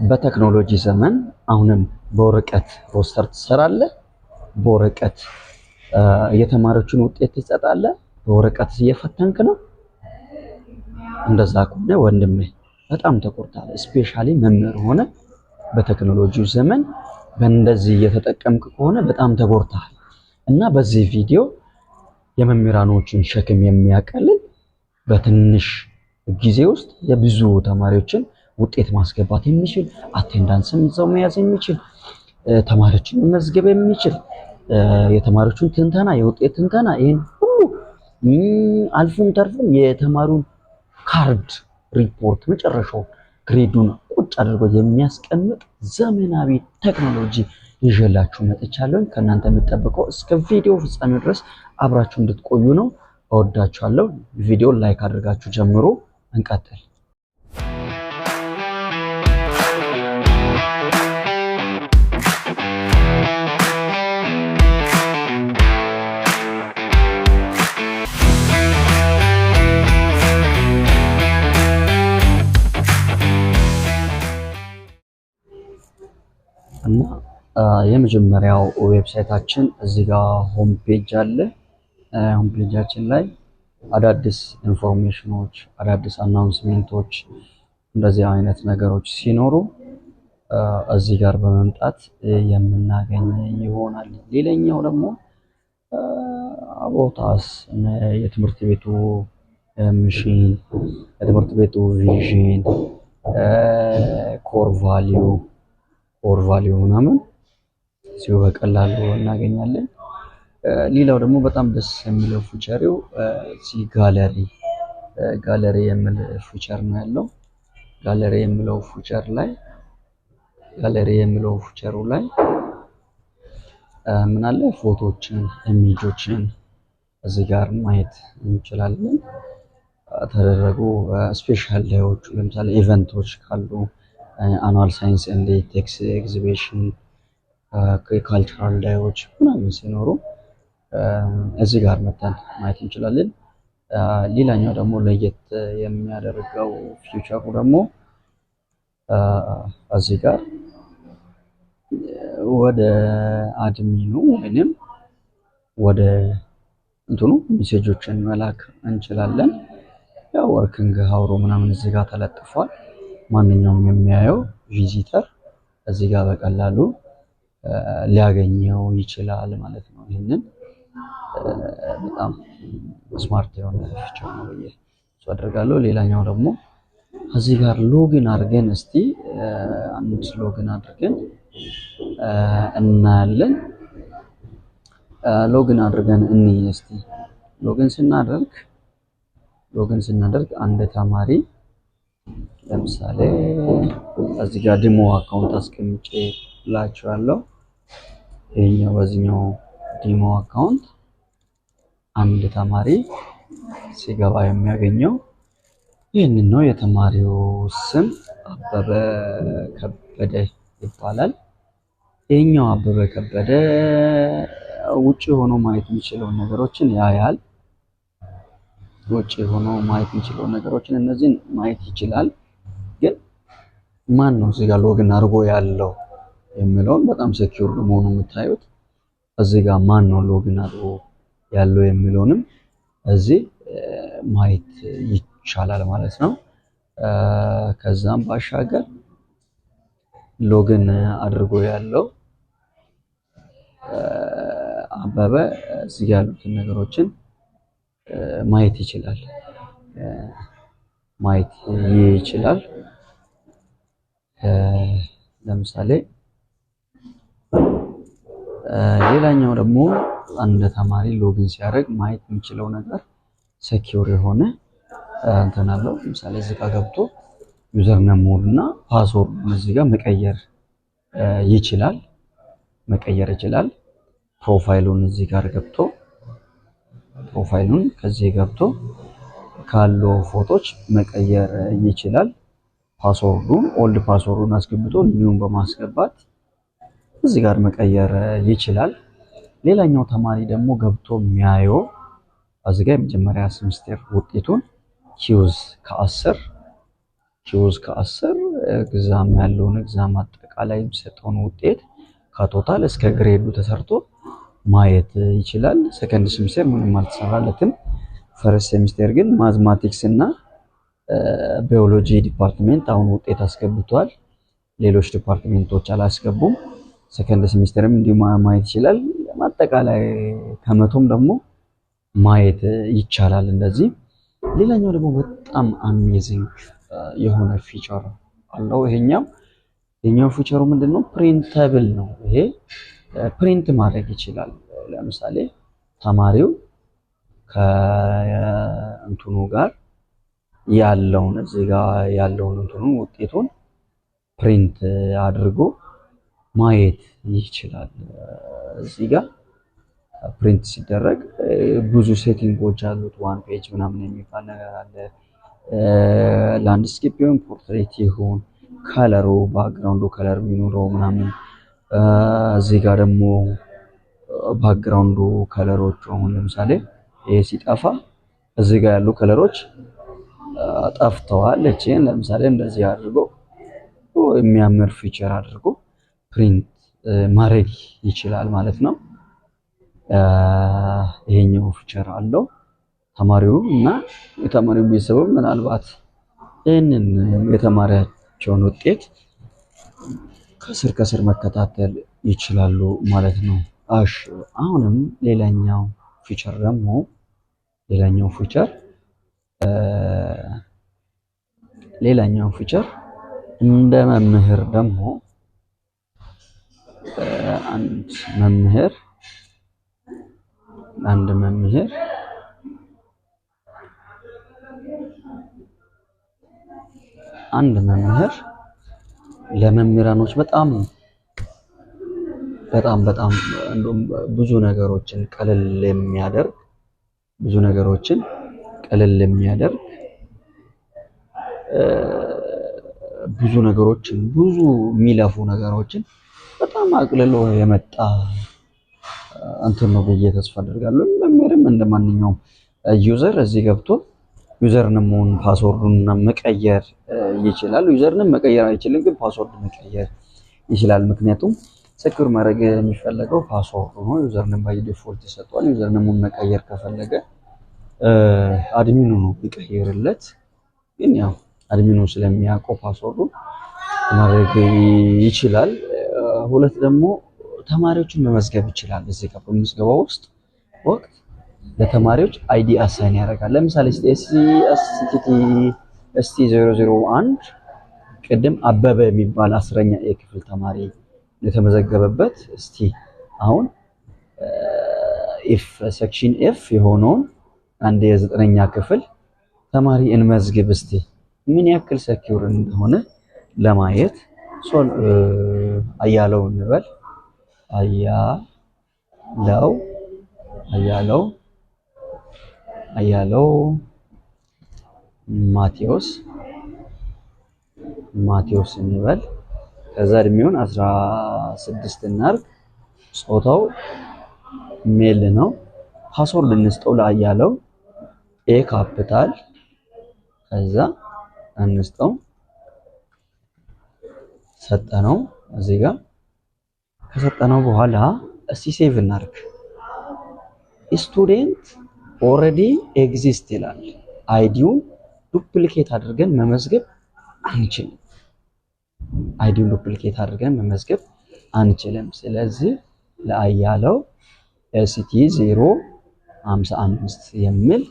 በቴክኖሎጂ ዘመን አሁንም በወረቀት ሮስተር ትሰራለህ? በወረቀት የተማሪዎችን ውጤት ትሰጣለህ? በወረቀት እየፈተንክ ነው? እንደዛ ከሆነ ወንድሜ በጣም ተቆርጣለህ። ስፔሻሊ መምህር ሆነ በቴክኖሎጂው ዘመን በእንደዚህ እየተጠቀምክ ከሆነ በጣም ተጎድተሃል። እና በዚህ ቪዲዮ የመምህራኖችን ሸክም የሚያቀልል በትንሽ ጊዜ ውስጥ የብዙ ተማሪዎችን ውጤት ማስገባት የሚችል አቴንዳንስን ይዘው መያዝ የሚችል ተማሪዎችን መመዝገብ የሚችል የተማሪዎችን ትንተና የውጤት ትንተና ይሄን ሁሉ አልፎም ተርፎም የተማሪውን ካርድ ሪፖርት መጨረሻው ግሬዱን ቁጭ አድርጎ የሚያስቀምጥ ዘመናዊ ቴክኖሎጂ ይዤላችሁ መጥቻለሁ። ከእናንተ የምጠብቀው እስከ ቪዲዮ ፍጻሜ ድረስ አብራችሁ እንድትቆዩ ነው። እወዳችኋለሁ። ቪዲዮን ላይክ አድርጋችሁ ጀምሮ እንቀጥል። እና የመጀመሪያው ዌብሳይታችን እዚህ ጋር ሆም ፔጅ አለ። ሆም ፔጃችን ላይ አዳዲስ ኢንፎርሜሽኖች፣ አዳዲስ አናውንስሜንቶች እንደዚህ አይነት ነገሮች ሲኖሩ እዚህ ጋር በመምጣት የምናገኝ ይሆናል። ሌላኛው ደግሞ አቦታስ የትምህርት ቤቱ ሚሽን፣ የትምህርት ቤቱ ቪዥን፣ ኮር ቫሊዩ ምናምን ሲው በቀላሉ እናገኛለን። ሌላው ደግሞ በጣም ደስ የሚለው ፊቸሪው ጋለሪ የሚል ፊቸር ነው ያለው። ጋለሪ የሚለው ፊቸሩ ላይ ምን አለ? ፎቶዎችን፣ ኢሜጆችን እዚህ ጋር ማየት እንችላለን። ተደረጉ ስፔሻል ዴይዎች ለምሳሌ ኢቨንቶች ካሉ አኑዋል ሳይንስ ኤንድ ቴክስ ኤግዚቢሽን፣ ካልቸራል ዴይዎች ምናምን ሲኖሩ እዚህ ጋር መተን ማየት እንችላለን። ሌላኛው ደግሞ ለየት የሚያደርገው ፊቸሩ ደግሞ እዚህ ጋር ወደ አድሚኑ ወይንም ወደ እንትኑ ሜሴጆችን መላክ እንችላለን። ያው ወርኪንግ ሃውሩ ምናምን እዚህ ጋር ተለጥፏል። ማንኛውም የሚያየው ቪዚተር እዚህ ጋር በቀላሉ ሊያገኘው ይችላል ማለት ነው። ይህንን በጣም ስማርት የሆነ ፊቸር ነው ብዬ አደርጋለሁ። ሌላኛው ደግሞ እዚህ ጋር ሎጊን አድርገን እስቲ አንድ ሎጊን አድርገን እናያለን። ሎጊን አድርገን እንይ እስቲ። ሎጊን ስናደርግ አንድ ተማሪ ለምሳሌ እዚህ ጋር ዲሞ አካውንት አስቀምጬ ላችኋለሁ። ይሄኛው በዚህኛው ዲሞ አካውንት አንድ ተማሪ ሲገባ የሚያገኘው ይህንን ነው። የተማሪው ስም አበበ ከበደ ይባላል። ይሄኛው አበበ ከበደ ውጪ ሆኖ ማየት የሚችለውን ነገሮችን ያያል። ውጪ ሆኖ ማየት የሚችለውን ነገሮችን እነዚህን ማየት ይችላል። ግን ማን ነው እዚህ ጋር ሎጊን አድርጎ ያለው የሚለውን በጣም ሴኪዩር መሆኑ የምታዩት እዚህ ጋር ማን ነው ሎጊን አድርጎ ያለው የሚለውንም እዚህ ማየት ይቻላል ማለት ነው። ከዛም ባሻገር ሎጊን አድርጎ ያለው አበበ እዚህ ጋር ያሉትን ነገሮችን ማየት ይችላል። ለምሳሌ ሌላኛው ደግሞ አንድ ተማሪ ሎጊን ሲያደርግ ማየት የሚችለው ነገር ሴኪዩር የሆነ እንትን አለው። ለምሳሌ እዚህ ጋር ገብቶ ዩዘር ኔሙን እና ፓስወርዱን እዚህ ጋር መቀየር ይችላል። ፕሮፋይሉን እዚህ ጋር ገብቶ ከዚህ ገብቶ ካለው ፎቶች መቀየር ይችላል። ኦልድ ፓስወርዱን አስገብቶ ኒውን በማስገባት እዚህ ጋር መቀየር ይችላል። ሌላኛው ተማሪ ደግሞ ገብቶ የሚያየው እዚህ ጋር የመጀመሪያ ሴሚስተር ውጤቱን ኪውዝ ከ10 ኤግዛም ያለውን ኤግዛም አጠቃላይ የሚሰጠውን ውጤት ከቶታል እስከ ግሬዱ ተሰርቶ ማየት ይችላል። ሰከንድ ሴሚስተር ምንም አልተሰራለትም። ፈርስት ሴሚስተር ግን ማዝማቲክስ እና ባዮሎጂ ዲፓርትመንት አሁን ውጤት አስገብቷል። ሌሎች ዲፓርትመንቶች አላስገቡም። ሰከንድ ሴሚስተርም እንዲሁ ማየት ይችላል። አጠቃላይ ከመቶም ደግሞ ማየት ይቻላል እንደዚህ። ሌላኛው ደግሞ በጣም አሜዚንግ የሆነ ፊቸር አለው ይሄኛው ፊቸሩ ምንድነው? ፕሪንተብል ነው። ይሄ ፕሪንት ማድረግ ይችላል። ለምሳሌ ተማሪው ከእንትኑ ጋር ያለውን እዚህ ጋር ያለውን እንትኑን ውጤቱን ፕሪንት አድርጎ ማየት ይችላል። እዚህ ጋር ፕሪንት ሲደረግ ብዙ ሴቲንጎች አሉት። ዋን ፔጅ ምናምን የሚባል ነገር አለ። ላንድስኬፕ ይሁን ፖርትሬት ይሁን ከለሩ ባክግራውንዱ ከለር ቢኖረው ምናምን እዚህ ጋር ደግሞ ባክግራውንዱ ከለሮች አሁን ለምሳሌ ይሄ ሲጠፋ እዚህ ጋር ያሉ ከለሮች ጠፍተዋል። እቺን ለምሳሌ እንደዚህ አድርጎ የሚያምር ፊቸር አድርጎ ፕሪንት ማድረግ ይችላል ማለት ነው። ይሄኛው ፊቸር አለው። ተማሪው እና የተማሪው ቤተሰብ ምናልባት ይሄንን የተማሪያቸውን ውጤት ከስር መከታተል ይችላሉ ማለት ነው። እሺ አሁንም ሌላኛው ፊቸር እንደ መምህር ደግሞ አንድ መምህር ለመምህራኖች በጣም እንደውም ብዙ ነገሮችን ቀለል የሚያደርግ ብዙ የሚለፉ ነገሮችን በጣም አቅልሎ የመጣ እንትን ነው ብዬ ተስፋ አደርጋለሁ። መምህርም እንደማንኛውም ዩዘር እዚህ ገብቶ ዩዘርንም ፓስወርዱን መቀየር ይችላል። ዩዘርንም መቀየር አይችልም፣ ግን ፓስወርድ መቀየር ይችላል። ምክንያቱም ሴኩር ማድረግ የሚፈለገው ፓስወርዱ ነው። ዩዘርንም ባይ ዲፎልት ይሰጣል። ዩዘርንም መቀየር ከፈለገ አድሚኑ ነው ቢቀይርለት፣ ግን ያው አድሚኑ ስለሚያውቀው ፓስወርዱ ማድረግ ይችላል። ሁለት ደግሞ ተማሪዎችን መመዝገብ ይችላል። እዚህ ጋር በምዝገባው ውስጥ ወቅት ለተማሪዎች አይዲ አሳይን ያደርጋል። ለምሳሌ ST 001 ቅድም አበበ የሚባል 10ኛ የክፍል ተማሪ የተመዘገበበት እስቲ አሁን ሴክሽን ኤፍ የሆነውን አንድ የ9ኛ ክፍል ተማሪ እንመዝግብ እስቲ ምን ያክል ሴኩር እንደሆነ ለማየት አያለው እንበል አያለው ማቴዎስ እንበል። ከዛ እድሜውን 16 እናርግ። ጾታው ሜል ነው። ፓስወርድ እንስጠው ለአያለው ኤ ካፒታል ከዛ እንስጠው ሰጠነው። እዚህ ጋር ከሰጠነው በኋላ እስቲ ሴቭ እናርግ። ስቱደንት ኦሬዲ ኤግዚስት ይላል። አይዲውን ዱፕሊኬት አድርገን መመዝገብ አንችልም። ስለዚህ ለአያለው ST 055 የሚል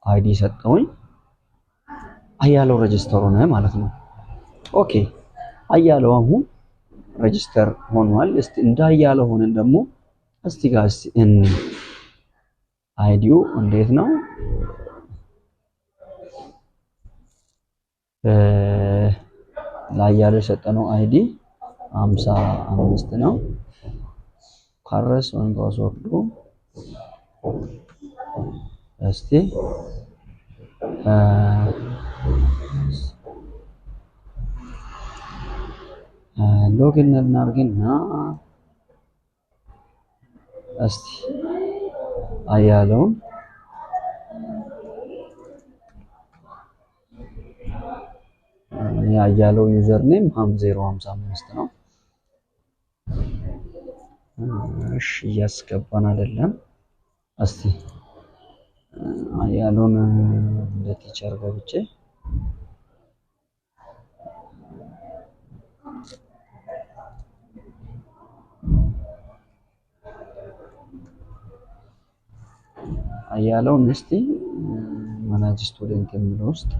አይዲ ሰጠውኝ። አያለው ሬጂስተር ሆነ ማለት ነው። ኦኬ አያለው አሁን ሬጂስተር ሆኗል። እስቲ እንዳያለው ሆነን ደግሞ እስቲ ጋር አይዲው እንዴት ነው? ለአያለው የሰጠነው አይዲ 55 ነው። ካረስ ወይም ፓስወርዱ እስቲ ሎጊን እናድርግና እስቲ አያለውን ያያለው ዩዘር ኔም 055 ነው። እሺ እያስገባን አይደለም። እስቲ ያለውን እንደ ቲቸር ገብቼ ያለውን እስቲ ማናጅ ስቱደንት የሚለው ውስጥ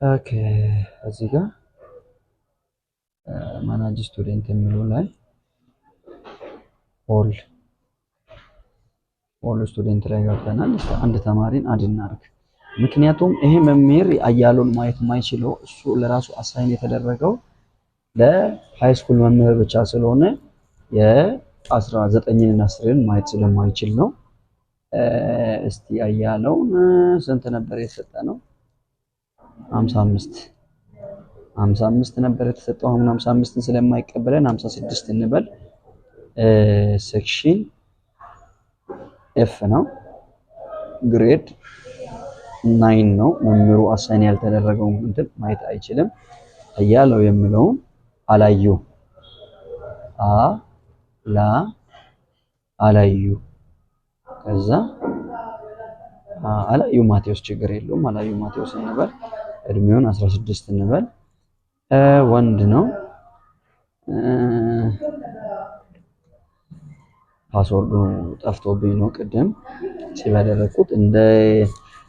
ኦኬ እዚህ ጋር ማናጅ ስቱደንት የሚለው ላይ ኦል ስቱደንት ላይ ገብተናል። አንድ ተማሪን አድ እናድርግ። ምክንያቱም ይሄ መምህር አያለውን ማየት የማይችለው እሱ ለራሱ አሳይን የተደረገው ለሃይ ስኩል መምህር ብቻ ስለሆነ የ19 እና 10ን ማየት ስለማይችል ነው። እስቲ አያለውን ስንት ነበር የተሰጠነው? 55 ነበር የተሰጠው። አሁን 55ን ስለማይቀበለን 56 እንበል። ሴክሽን ኤፍ ነው። ግሬድ 9 ነው። መምህሩ አሳይን ያልተደረገውን እንትን ማየት አይችልም። አያለው የሚለውን አላዩ አላዩ ከዛ አላዩ ማቴዎስ ችግር የለውም። አላዩ ማቴዎስ እንበል። እድሜውን 16 እንበል። ወንድ ነው። ፓስወርዱ ጠፍቶብኝ ነው ቅድም ሴቭ ያደረኩት። እንደ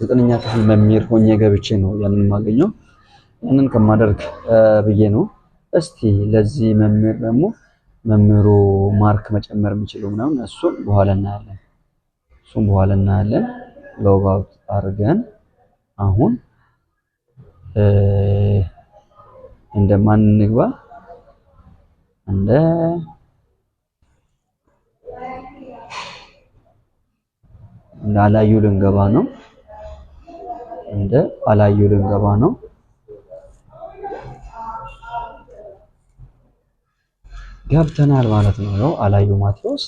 9ኛ ክፍል መምህር ሆኜ ገብቼ ነው ያንን የማገኘው። ያንን ከማደርግ ብዬ ነው። እስቲ ለዚህ መምህር ደግሞ መምህሩ ማርክ መጨመር የሚችለው ምናምን እሱን በኋላ እናያለን። ሎግ አውት አድርገን አሁን እንደማን እንግባ? እንደ አላዩ ልንገባ ነው። ገብተናል ማለት ነው። ያው አላዩ ማቴዎስ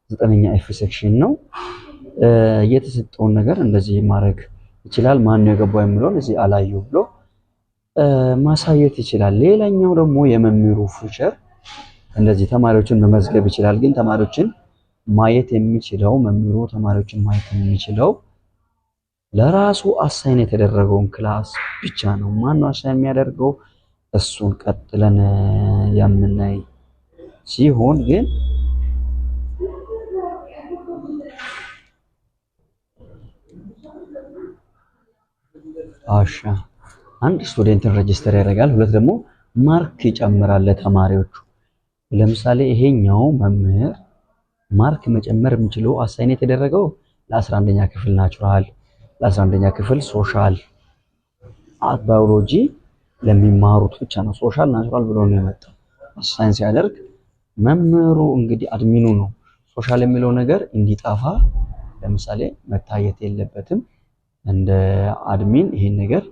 9ኛ ኤፍ ሴክሽን ነው። የተሰጠውን ነገር እንደዚህ ማድረግ ይችላል። ማን ነው የገባው የሚለውን እዚህ አላዩ ብሎ ማሳየት ይችላል። ሌላኛው ደግሞ የመምህሩ ፊቸር እንደዚህ ተማሪዎችን መመዝገብ ይችላል። ግን ተማሪዎችን ማየት የሚችለው መምህሩ ተማሪዎችን ማየት የሚችለው ለራሱ አሳይን የተደረገውን ክላስ ብቻ ነው። ማን ነው አሳይን የሚያደርገው? እሱን ቀጥለን የምናይ ሲሆን ግን አንድ ስቱደንትን ሬጂስተር ያደርጋል። ሁለት ደግሞ ማርክ ይጨምራል ለተማሪዎቹ። ለምሳሌ ይሄኛው መምህር ማርክ መጨመር የሚችለው አሳይን የተደረገው ለ11ኛ ክፍል ናቹራል፣ ለ11ኛ ክፍል ሶሻል፣ ባዮሎጂ ለሚማሩት ብቻ ነው። ሶሻል ናቹራል ብሎ ነው የመጣው። አሳይን ሲያደርግ መምህሩ እንግዲህ አድሚኑ ነው ሶሻል የሚለው ነገር እንዲጠፋ ለምሳሌ መታየት የለበትም። እንደ አድሚን ይሄን ነገር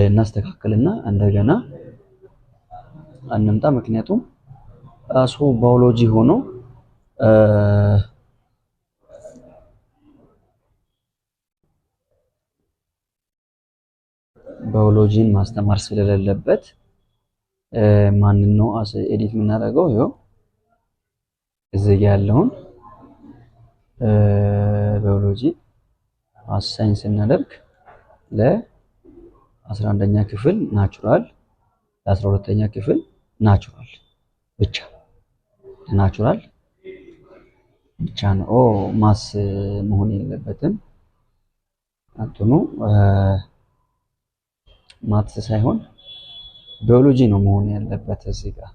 እናስተካክልና እንደገና እንምጣ። ምክንያቱም ራሱ ባዮሎጂ ሆኖ ባዮሎጂን ማስተማር ስለሌለበት ማንን ነው ኤዲት የምናደርገው? ይኸው እዚህ ያለውን ባዮሎጂ አሳይን ስናደርግ ለ11ኛ ክፍል ናቹራል፣ ለ12ኛ ክፍል ናቹራል ብቻ ነው። ማስ መሆን የለበትም። እንትኑ ማትስ ሳይሆን ባዮሎጂ ነው መሆን ያለበት። እዚህ ጋር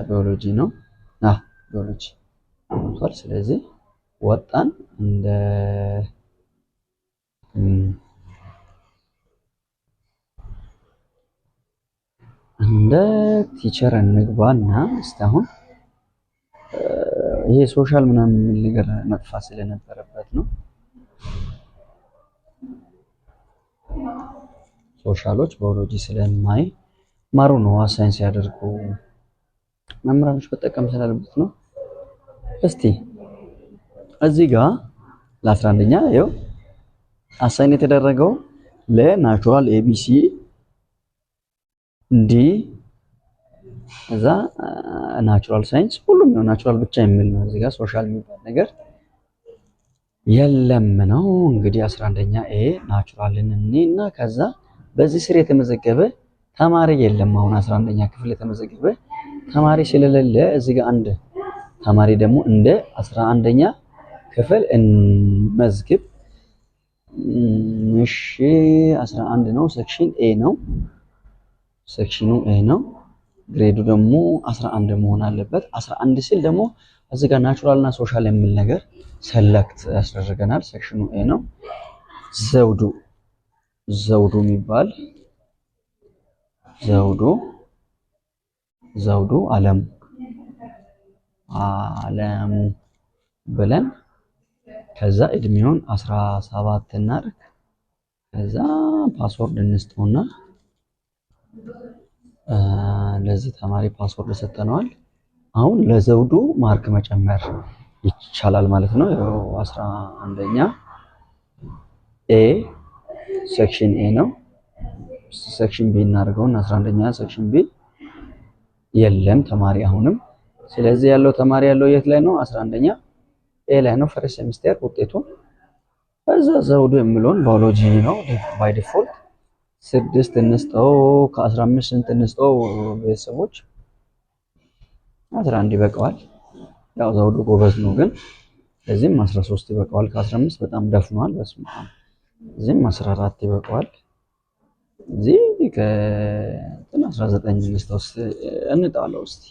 ባዮሎጂ ነው። ባዮሎጂ ሆኗል። ስለዚህ ወጣን እንደ ቲቸር እንግባና እስካሁን ይሄ ሶሻል ምናምን ነገር መጥፋት ስለነበረበት ነው። ሶሻሎች ባዮሎጂ ስለማይ ማሩ ነው አሳይን ሲያደርጉ መምህራኖች መጠቀም ስላለበት ነው። እስቲ እዚህ ጋር ለ11ኛ ይኸው አሳይን የተደረገው ለናቹራል ኤቢሲ ዲ እዛ ናቹራል ሳይንስ ሁሉም ነው ናቹራል ብቻ የሚል ነው። እዚህ ጋር ሶሻል የሚባል ነገር የለም ነው። እንግዲህ 11ኛ ኤ ናቹራልን እና ከዛ በዚህ ስር የተመዘገበ ተማሪ የለም። አሁን 11ኛ ክፍል የተመዘገበ ተማሪ ስለሌለ እዚህ ጋር አንድ ተማሪ ደግሞ እንደ 11ኛ ክፍል እንመዝግብ። እሺ 11 ነው። ሴክሽን ኤ ነው። ሴክሽኑ ኤ ነው። ግሬዱ ደግሞ 11 መሆን አለበት። 11 ሲል ደግሞ እዚህ ጋር ናቹራል እና ሶሻል የሚል ነገር ሰለክት ያስደርገናል። ሴክሽኑ ኤ ነው። ዘውዱ የሚባል ዘውዱ አለሙ ብለን ከዛ እድሜውን 17 እናድርግ። ከዛ ፓስወርድ እንስጠውና ለዚህ ተማሪ ፓስወርድ ሰጠነዋል። አሁን ለዘውዱ ማርክ መጨመር ይቻላል ማለት ነው። 11ኛ ኤ ሴክሽን ኤ ነው። ሴክሽን ቢ እናደርገውና 11ኛ ሴክሽን ቢ የለም ተማሪ አሁንም። ስለዚህ ያለው ተማሪ ያለው የት ላይ ነው? 11ኛ ኤ ላይ ነው። ፈርስት ሴሚስተር ውጤቱ እዛ ዘውዱ የሚለውን ባዮሎጂ ነው ባይ ዲፎልት 6 እንስጠው። ከ15 ስንት እንስጠው? ቤተሰቦች 11 ይበቃዋል። ያው ዘውዱ ጎበዝ ነው ግን እዚህም 13 ይበቃዋል። ከ15 በጣም ደፍኗል። በስመ አብ እዚህም 14 ይበቃዋል። እዚህ ከ19 እንስጠው እንጣለው እስቲ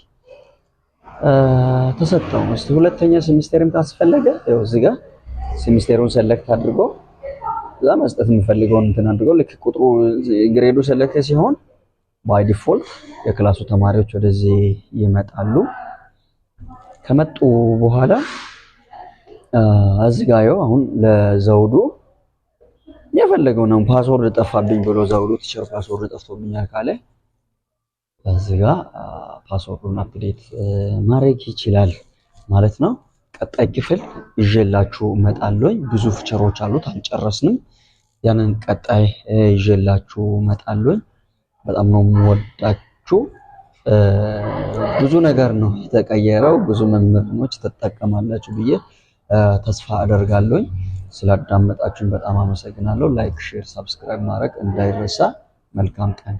ተሰጠው። እስቲ ሁለተኛ ሴሚስተርም ካስፈለገ ያው እዚህ ጋር ሴሚስተሩን ሰለክት አድርጎ እዛ መስጠት የሚፈልገውን እንትን አድርጎ ልክ ቁጥሩ ግሬዱ ሰለክት ሲሆን ባይ ዲፎልት የክላሱ ተማሪዎች ወደዚህ ይመጣሉ። ከመጡ በኋላ እዚህ ጋር ያው አሁን ለዘውዱ የፈለገው ነው። ፓስወርድ ጠፋብኝ ብሎ ዘውዱ ቲቸር ፓስወርድ ጠፍቶብኛል ካለ እዚህ ጋር ፓስወርዱን አፕዴት ማድረግ ይችላል ማለት ነው። ቀጣይ ክፍል ይዤላችሁ እመጣለሁ። ብዙ ፊቸሮች አሉት አልጨረስንም። ያንን ቀጣይ ይዤላችሁ እመጣለሁ። በጣም ነው የምወዳችሁ። ብዙ ነገር ነው የተቀየረው። ብዙ መምህራኖች ተጠቀማላችሁ ብዬ ተስፋ አደርጋለሁ። ስላዳመጣችሁን በጣም አመሰግናለሁ። ላይክ፣ ሼር፣ ሰብስክራይብ ማድረግ እንዳይረሳ። መልካም ቀን